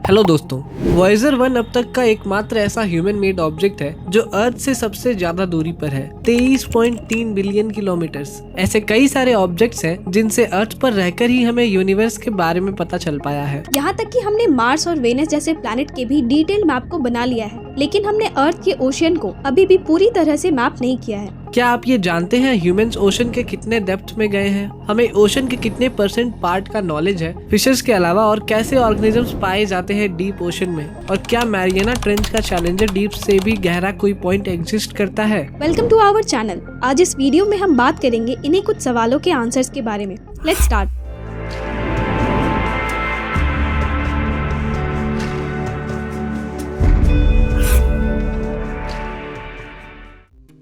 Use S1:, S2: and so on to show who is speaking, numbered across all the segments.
S1: Hello दोस्तों, Voyager 1 अब तक का एकमात्र ऐसा ह्यूमन मेड ऑब्जेक्ट है जो अर्थ से सबसे ज्यादा दूरी पर है, 23.3 बिलियन किलोमीटर्स। ऐसे कई सारे ऑब्जेक्ट्स हैं जिनसे अर्थ पर रहकर ही हमें यूनिवर्स के बारे में पता चल पाया है।
S2: यहाँ तक कि हमने मार्स और वेनस जैसे प्लैनेट के भी डिटेल मैप को बना लिया है, लेकिन हमने अर्थ के ओशियन को अभी भी पूरी तरह से मैप नहीं किया है।
S1: क्या आप ये जानते हैं ह्यूमंस ओशन के कितने डेप्थ में गए हैं? हमें ओशन के कितने % पार्ट का नॉलेज है फिशेस के अलावा, और कैसे ऑर्गेनिजम्स पाए जाते हैं डीप ओशन में? और क्या मैरियाना ट्रेंच का चैलेंजर डीप से भी गहरा कोई पॉइंट एग्जिस्ट करता है?
S2: Welcome to our channel. आज इस वीडियो में हम बात करेंगे इन्हीं कुछ सवालों के आंसर्स के बारे में। Let's start.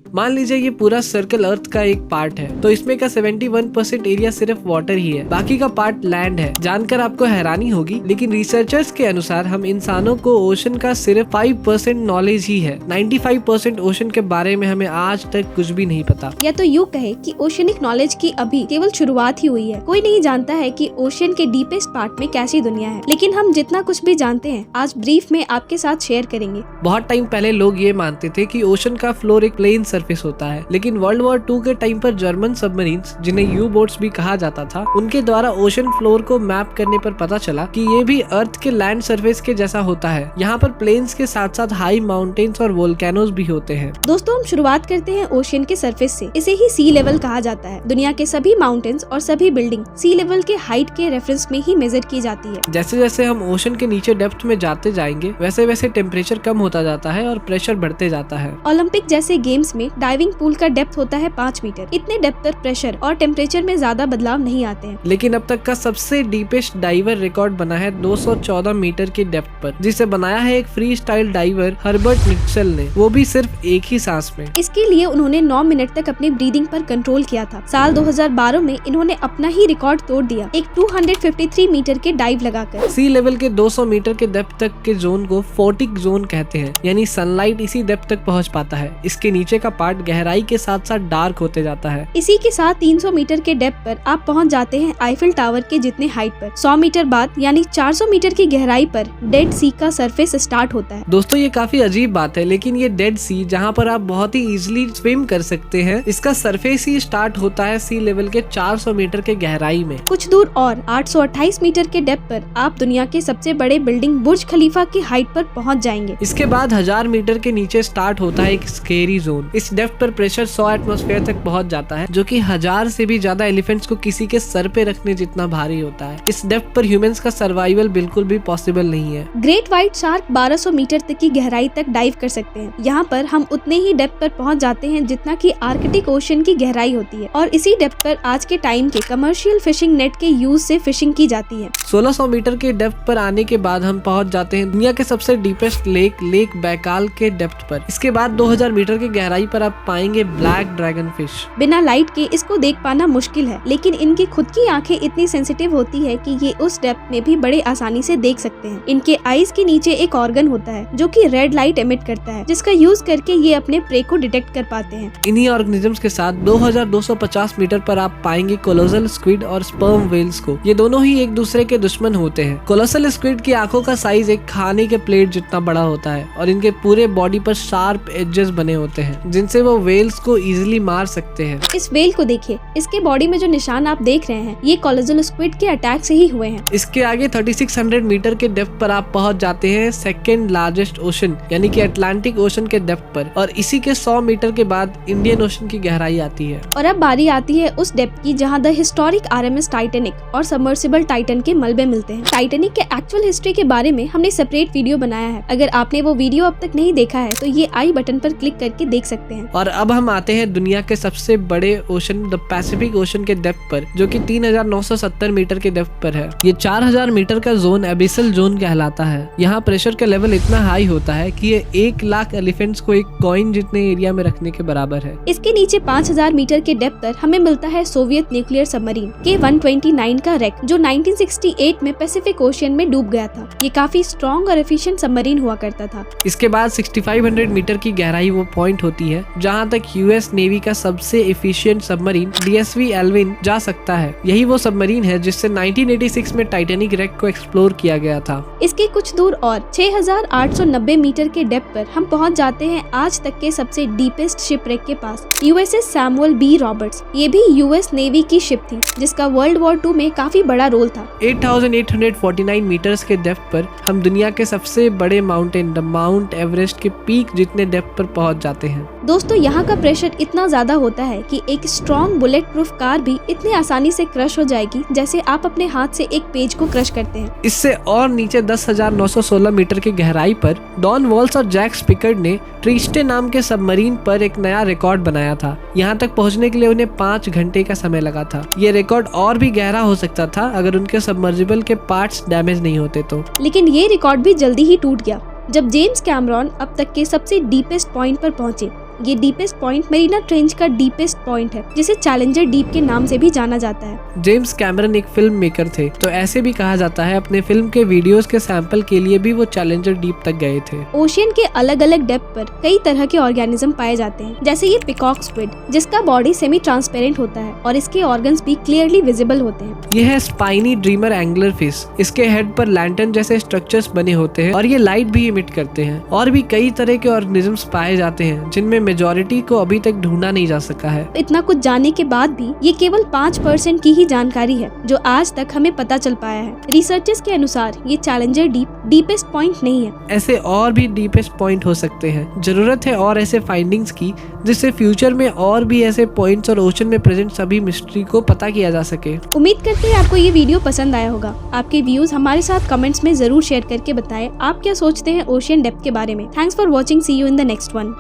S1: मान लीजिए ये पूरा सर्कल अर्थ का एक पार्ट है, तो इसमें का 71% एरिया सिर्फ वाटर ही है, बाकी का पार्ट लैंड है। जानकर आपको हैरानी होगी, लेकिन रिसर्चर्स के अनुसार हम इंसानों को ओशन का सिर्फ 5% नॉलेज ही है। 95% ओशन के बारे में हमें आज तक कुछ भी नहीं पता।
S2: या तो यूँ कहे कि ओशनिक नॉलेज की अभी केवल शुरुआत ही हुई है। कोई नहीं जानता है कि ओशन के डीपेस्ट पार्ट में कैसी दुनिया है, लेकिन हम जितना कुछ भी जानते हैं आज ब्रीफ में आपके साथ शेयर करेंगे।
S1: बहुत टाइम पहले लोग ये मानते थे कि ओशन का फ्लोर एक प्लेन सरफेस होता है, लेकिन वर्ल्ड वॉर 2 के टाइम पर जर्मन सबमरीन्स, जिन्हें यू बोट्स भी कहा जाता था, उनके द्वारा ओशन फ्लोर को मैप करने पर पता चला कि ये भी अर्थ के लैंड सरफेस के जैसा होता है। यहाँ पर प्लेन्स के साथ साथ हाई माउंटेन्स और वोल्केनोज भी होते हैं।
S2: दोस्तों, हम शुरुआत करते हैं ओशन के सरफेस से। इसे ही सी लेवल कहा जाता है। दुनिया के सभी माउंटेन्स और सभी बिल्डिंग सी लेवल के हाइट के रेफरेंस में ही मेजर की जाती है।
S1: जैसे जैसे हम ओशन के नीचे डेप्थ में जाते जाएंगे, वैसे वैसे टेम्परेचर कम होता जाता है और प्रेशर बढ़ते जाता है।
S2: ओलंपिक जैसे गेम्स में डाइविंग पूल का डेप्थ होता है 5 मीटर। इतने डेप्थ पर प्रेशर और टेम्परेचर में ज्यादा बदलाव नहीं आते हैं।
S1: लेकिन अब तक का सबसे डीपेस्ट डाइवर रिकॉर्ड बना है 214 मीटर की डेप्थ पर, जिसे बनाया है एक फ्री स्टाइल डाइवर हर्बर्ट निक्सल ने, वो भी सिर्फ एक ही सांस में।
S2: इसके लिए उन्होंने 9 मिनट तक अपनी ब्रीदिंग पर कंट्रोल किया था। साल 2012 में इन्होंने अपना ही रिकॉर्ड तोड़ दिया, एक 253 मीटर के डाइव लगाकर।
S1: सी लेवल के 200 मीटर के डेप्थ तक के जोन को फोटिक जोन कहते हैं, यानी सनलाइट इसी डेप्थ तक पहुंच पाता है। इसके नीचे का पार्ट गहराई के साथ साथ डार्क होते जाता है।
S2: इसी के साथ 300 मीटर के डेप्थ पर आप पहुंच जाते हैं आईफिल टावर के जितने हाइट पर। 100 मीटर बाद यानी 400 मीटर की गहराई पर डेड सी का सरफेस स्टार्ट होता है।
S1: दोस्तों, ये काफी अजीब बात है, लेकिन ये डेड सी, जहाँ पर आप बहुत ही इजीली स्विम कर सकते हैं, इसका सरफेस ही स्टार्ट होता है सी लेवल के 400 मीटर के गहराई में।
S2: कुछ दूर और 828 मीटर के डेप्थ पर आप दुनिया के सबसे बड़े बिल्डिंग बुर्ज खलीफा की हाइट पर पहुँच जाएंगे।
S1: इसके बाद 1000 मीटर के नीचे स्टार्ट होता है एक स्केरी जोन। इस डेप्थ पर प्रेशर 100 एटमॉस्फेयर तक पहुंच जाता है, जो कि 1000 से भी ज्यादा एलिफेंट्स को किसी के सर पे रखने जितना भारी होता है। इस डेप्थ पर ह्यूमंस का सर्वाइवल बिल्कुल भी पॉसिबल नहीं है।
S2: ग्रेट व्हाइट शार्क 1200 मीटर तक की गहराई तक डाइव कर सकते हैं। यहाँ पर हम उतने ही डेप्थ पर पहुँच जाते हैं जितना कि आर्कटिक ओशन की गहराई होती है, और इसी डेप्थ पर आज के टाइम के कमर्शियल फिशिंग नेट के यूज से फिशिंग की जाती है।
S1: 1600 मीटर के डेप्थ पर आने के बाद हम पहुंच जाते हैं दुनिया के सबसे डीपेस्ट लेक बैकाल के डेप्थ पर। इसके बाद 2000 मीटर की गहराई पर आप पाएंगे ब्लैक ड्रैगन फिश।
S2: बिना लाइट के इसको देख पाना मुश्किल है, लेकिन इनकी खुद की आंखें इतनी सेंसिटिव होती है कि ये उस डेप्थ में भी बड़े आसानी से देख सकते हैं। इनके आईज के नीचे एक ऑर्गन होता है जो कि रेड लाइट एमिट करता है, जिसका यूज करके ये अपने प्रे को डिटेक्ट कर पाते हैं।
S1: इन्हीं ऑर्गेनिजम्स के साथ 2250 मीटर पर आप पाएंगे कोलोसल स्क्विड और स्पर्म वेल्स को। ये दोनों ही एक दूसरे के दुश्मन होते हैं। कोलोसल स्क्विड की आंखों का साइज एक खाने के प्लेट जितना बड़ा होता है, और इनके पूरे बॉडी पर शार्प एजेस बने होते हैं, जिनसे वो वेल्स को इजीली मार सकते हैं।
S2: इस वेल को देखिए, इसके बॉडी में जो निशान आप देख रहे हैं, ये कोलोसल स्क्विड के अटैक से ही हुए हैं।
S1: इसके आगे 3600 मीटर के डेप्थ पर आप पहुंच जाते हैं सेकेंड लार्जेस्ट ओशन, यानी कि अटलांटिक ओशन के डेप्थ पर, और इसी के 100 मीटर के बाद इंडियन ओशन की गहराई आती है।
S2: और अब बारी आती है उस डेप्थ की जहां द हिस्टोरिक RMS टाइटैनिक और सबमर्सिबल टाइटन के मलबे मिलते हैं। टाइटैनिक के एक्चुअल हिस्ट्री के बारे में हमने सेपरेट वीडियो बनाया है। अगर आपने वो वीडियो अब तक नहीं देखा है तो ये आई बटन पर क्लिक करके देख सकते हैं।
S1: और अब हम आते हैं दुनिया के सबसे बड़े ओशन द पैसिफिक ओशन के डेप्थ पर, जो कि 3970 मीटर के डेप्थ पर है। ये 4000 मीटर का जोन एबिसल जोन कहलाता है। यहाँ प्रेशर का लेवल इतना हाई होता है कि ये 1 लाख एलिफेंट्स को एक कॉइन जितने एरिया में रखने के बराबर है।
S2: इसके नीचे 5000 मीटर के डेप्थ पर हमें मिलता है सोवियत न्यूक्लियर सबमरीन K-129 का रेक, जो 1968 में पैसिफिक ओशियन में डूब गया था। ये काफी स्ट्रॉन्ग और एफिशिएंट सबमरीन हुआ करता था।
S1: इसके बाद 6500 मीटर की गहराई वो पॉइंट होती है है जहाँ तक यूएस नेवी का सबसे एफिशिएंट सबमरीन DSV एल्विन जा सकता है। यही वो सबमरीन है जिससे 1986 में टाइटैनिक रेक को एक्सप्लोर किया गया था।
S2: इसके कुछ दूर और 6890 मीटर के डेप्थ पर हम पहुंच जाते हैं आज तक के सबसे डीपेस्ट शिपरेक के पास, USS सैमुअल B रॉबर्ट्स। ये भी यूएस नेवी की शिप थी जिसका वर्ल्ड वॉर 2 में काफी बड़ा रोल था।
S1: 8849 मीटर्स के डेप्थ पर हम दुनिया के सबसे बड़े माउंटेन द माउंट एवरेस्ट के पीक जितने डेप्थ पर पहुंच जाते हैं।
S2: दोस्तों, यहाँ का प्रेशर इतना ज्यादा होता है कि एक स्ट्रॉन्ग बुलेट प्रूफ कार भी इतनी आसानी से क्रश हो जाएगी जैसे आप अपने हाथ से एक पेज को क्रश करते हैं।
S1: इससे और नीचे 10,916 मीटर की गहराई पर डॉन वॉल्स और जैक स्पिकर्ड ने ट्रिस्टे नाम के सबमरीन पर एक नया रिकॉर्ड बनाया था। यहाँ तक पहुँचने के लिए उन्हें 5 घंटे का समय लगा था। ये रिकॉर्ड और भी गहरा हो सकता था अगर उनके सबमर्जिबल के पार्ट्स डैमेज नहीं होते तो।
S2: लेकिन ये रिकॉर्ड भी जल्दी ही टूट गया जब जेम्स कैमरॉन अब तक के सबसे डीपेस्ट पॉइंट पर पहुंचे। ये डीपेस्ट पॉइंट मरीना ट्रेंच का डीपेस्ट पॉइंट है जिसे चैलेंजर डीप के नाम से भी जाना जाता है।
S1: जेम्स कैमरन एक फिल्म मेकर थे तो ऐसे भी कहा जाता है अपने फिल्म के वीडियोस के सैंपल के लिए भी वो चैलेंजर डीप तक गए थे।
S2: ओशियन के अलग अलग डेप्थ पर कई तरह के ऑर्गेनिज्म पाए जाते हैं, जैसे ये पिकॉक स्क्विड जिसका बॉडी सेमी ट्रांसपेरेंट होता है और इसके ऑर्गन्स भी क्लियरली विजिबल होते हैं।
S1: यह है स्पाइनी ड्रीमर एंगलर फिश। इसके हेड पर लैंटर्न जैसे स्ट्रक्चर्स बने होते हैं और ये लाइट भी इमिट करते हैं। और भी कई तरह के ऑर्गेनिजम्स पाए जाते हैं जिनमें मेजॉरिटी को अभी तक ढूंढा नहीं जा सका है।
S2: इतना कुछ जानने के बाद भी ये केवल 5% की ही जानकारी है जो आज तक हमें पता चल पाया है। रिसर्चर्स के अनुसार ये चैलेंजर डीप डीपेस्ट पॉइंट नहीं है।
S1: ऐसे और भी डीपेस्ट पॉइंट हो सकते हैं। जरूरत है और ऐसे फाइंडिंग्स की जिससे फ्यूचर में और भी ऐसे पॉइंट्स और ओशन में प्रेजेंट सभी मिस्ट्री को पता किया जा सके।
S2: उम्मीद करते हैं आपको ये वीडियो पसंद आया होगा। आपके व्यूज हमारे साथ कमेंट्स में जरूर शेयर करके बताएं आप क्या सोचते हैं ओशियन डेप्थ के बारे में। Thanks for watching, see you in the next one.